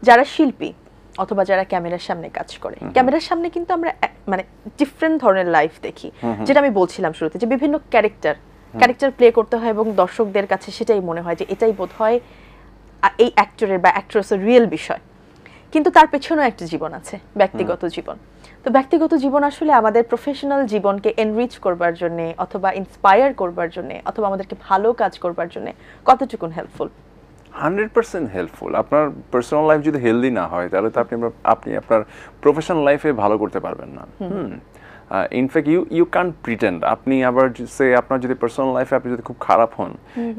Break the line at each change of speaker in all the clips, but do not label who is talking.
যারা শিল্পী অথবা যারা ক্যামেরার সামনে কাজ করে, ক্যামেরার সামনে কিন্তু আমরা মানে ডিফারেন্ট ধরনের লাইফ দেখি, যেটা আমি বলছিলাম শুরুতে, যে বিভিন্ন ক্যারেক্টার প্লে করতে হয় এবং দর্শকদের কাছে সেটাই মনে হয় যে এটাই বোধহয় এই অ্যাক্টরের বা অ্যাক্ট্রেসের রিয়েল বিষয়। কিন্তু তার পেছনেও একটা জীবন আছে, ব্যক্তিগত জীবন। তো ব্যক্তিগত জীবন আসলে আমাদের প্রফেশনাল জীবনকে এনরিচ করবার জন্য অথবা ইন্সপায়ার করবার জন্য অথবা আমাদেরকে ভালো কাজ করবার জন্য কতটুকুন হেল্পফুল?
100% হেল্পফুল। আপনার পার্সোনাল লাইফ যদি হেলদি না হয় তাহলে তো আপনি আপনার প্রফেশনাল লাইফে ভালো করতে পারবেন না। In fact you can pretend. আপনি আবার আপনার যদি পার্সোনাল লাইফে আপনি যদি খুব খারাপ হন,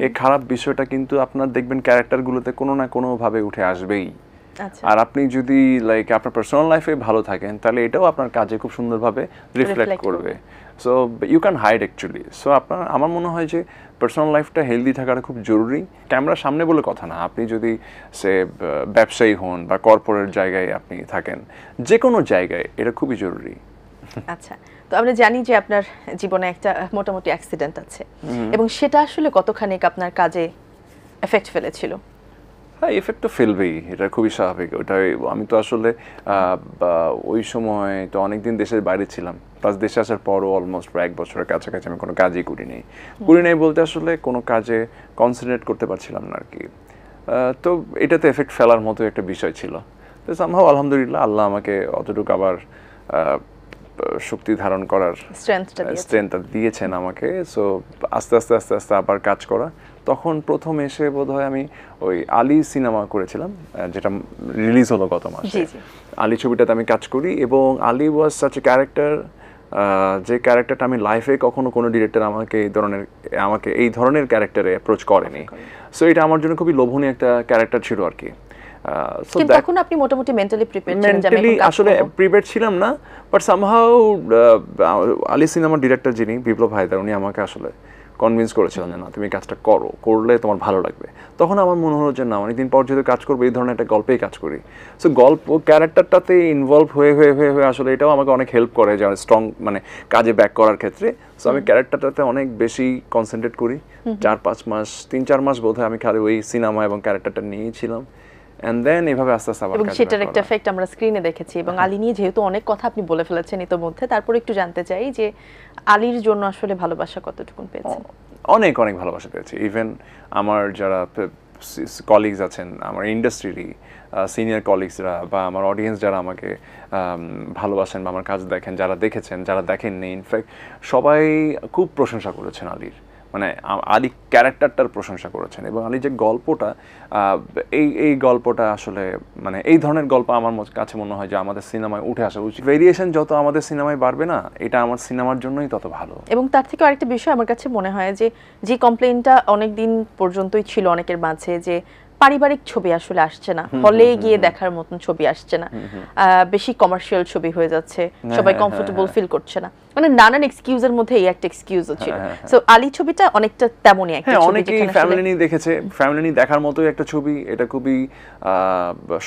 এই খারাপ বিষয়টা কিন্তু আপনার দেখবেন ক্যারেক্টারগুলোতে কোনো না কোনোভাবে উঠে আসবেই। আর আপনি যদি আপনার পার্সোনাল লাইফে ভালো থাকেন তাহলে এটাও আপনার কাজে খুব সুন্দরভাবে রিফ্লেক্ট করবে। So you can hide actually. So আমার মনে হয় যে পার্সোনাল লাইফটা হেলদি থাকাটা খুব জরুরি। ক্যামেরার সামনে বলে কথা না, আপনি যদি ব্যবসায়ী হন বা কর্পোরেট জায়গায় আপনি থাকেন, যে কোনো জায়গায় এটা খুবই জরুরি।
আচ্ছা, তো আমরা জানি যে আপনার জীবনে একটা মোটামুটি অ্যাক্সিডেন্ট আছে এবং সেটা আসলে কতখানি আপনার কাজে এফেক্ট ফেলেছিল?
হ্যাঁ, এফেক্ট তো ফেলবেই, এটা খুবই স্বাভাবিক। ওটাই আমি তো আসলে ওই সময় তো অনেকদিন দেশের বাইরে ছিলাম, প্লাস দেশে আসার পরও অলমোস্ট 1 বছরের কাছাকাছি আমি কোনো কাজই করি নাই বলতে আসলে কোনো কাজে কনসেন্ট্রেট করতে পারছিলাম না আর কি। তো এটাতে এফেক্ট ফেলার মতো একটা বিষয় ছিল। তো সামহাও আলহামদুলিল্লাহ আল্লাহ আমাকে অতটুকু আবার শক্তি ধারণ করার স্ট্রেংথটা দিয়েছেন আমাকে। সো আস্তে আস্তে আস্তে আস্তে আবার কাজ করা। তখন প্রথম এসে বোধহয় আমি ওই আলী সিনেমা করেছিলাম, যেটা রিলিজ হলো গত মাসে। আলী ছবিটাতে আমি কাজ করি এবং আলী ওয়াজ সাচ এ ক্যারেক্টার, যে ক্যারেক্টারটা আমি লাইফে কখনো কোনো ডিরেক্টর আমাকে এই ধরনের ক্যারেক্টারে অ্যাপ্রোচ করেনি। সো এটা আমার জন্য খুবই লোভনীয় একটা ক্যারেক্টার ছিল আর কি।
কিন্তু তখন আপনি মোটামুটি মেন্টালি প্রিপেয়ার ছিলেন?
মেন্টালি আসলে প্রিপেয়ার ছিলাম না, বাট সামহাউ আলী সিনেমার ডিরেক্টর যিনি বিপ্লব হায়দার, উনি আমাকে আসলে কনভিন্স করেছিলেন যে না, তুমি কাজটা করলে তোমার ভালো লাগবে। তখন আমার মনে হলো যে না, অনেকদিন পর যেহেতু কাজ করবো, এই ধরনের একটা গল্পেই কাজ করি। সো গল্প ক্যারেক্টারটাতে ইনভলভ হয়ে আসলে এটাও আমাকে অনেক হেল্প করে যে স্ট্রং মানে কাজে ব্যাক করার ক্ষেত্রে। সো আমি ক্যারেক্টারটাতে অনেক বেশি কনসেন্ট্রেট করি। 3-4 মাস বোধহয় আমি খালি ওই সিনেমা এবং ক্যারেক্টারটা নিয়েছিলাম। And then এভাবে আস্তে আস্তে আবার
এবং সেটার একটা এফেক্ট আমরা স্ক্রিনে দেখেছি। এবং আলী নিয়ে যেহেতু অনেক কথা আপনি বলে ফেলেছেন ইতোমধ্যে, তারপর একটু জানতে চাই যে আলীর জন্য আসলে ভালোবাসা কতটুকু পেয়েছেন?
অনেক ভালোবাসা পেয়েছি। ইভেন আমার যারা কলিগস আছেন, আমার ইন্ডাস্ট্রিরই সিনিয়র কলিগসরা বা আমার অডিয়েন্স যারা আমাকে ভালোবাসেন বা আমার কাজ দেখেন, যারা দেখেছেন, যারা দেখেননি, ইনফ্যাক্ট সবাই খুব প্রশংসা করেছেন আলীর। মানে আলী ক্যারেক্টারটার প্রশংসা করেছেন এবং আলী যে গল্পটা, এই গল্পটা আসলে মানে এই ধরনের গল্প আমার কাছে মনে হয় যে আমাদের সিনেমায় উঠে আসা উচিত। ভেরিয়েশন যত আমাদের সিনেমায় বাড়বে না, এটা আমার সিনেমার জন্যই তত ভালো।
এবং তার থেকে আরেকটা বিষয় আমার কাছে মনে হয় যে কমপ্লেইনটা অনেকদিন পর্যন্তই ছিল অনেকের মাঝে, যে পারিবারিক ছবি আসলে আসছে না, হলে গিয়ে দেখার মতন ছবি আসছে না, বেশি কমার্শিয়াল ছবি হয়ে যাচ্ছে, সবাই কমফোর্টেবল ফিল করছে না, মানে নানান এক্সকিউজের মধ্যে এই একটা এক্সকিউজও ছিল। সো আলী ছবিটা অনেকটা তেমনই একটা ছবি,
অনেকেই ফ্যামিলি নিয়ে দেখেছে, ফ্যামিলি নিয়ে দেখার মতোই একটা ছবি। এটা খুবই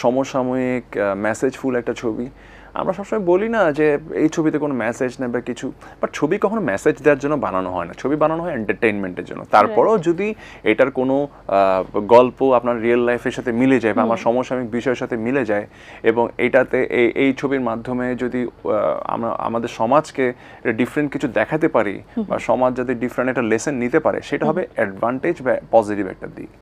সমসাময়িক মেসেজফুল একটা ছবি। আমরা সবসময় বলি না যে এই ছবিতে কোনো মেসেজ নেই বা কিছু, বাট ছবি কখনো মেসেজ দেওয়ার জন্য বানানো হয় না, ছবি বানানো হয় এন্টারটেইনমেন্টের জন্য। তারপরেও যদি এটার কোনো গল্প আপনার রিয়েল লাইফের সাথে মিলে যায় বা আমার সমসাময়িক বিষয়ের সাথে মিলে যায় এবং এটাতে এই ছবির মাধ্যমে যদি আমরা আমাদের সমাজকে ডিফারেন্ট কিছু দেখাতে পারি বা সমাজ যাতে ডিফারেন্ট একটা লেসন নিতে পারে, সেটা হবে অ্যাডভান্টেজ বা পজিটিভ একটা দিক।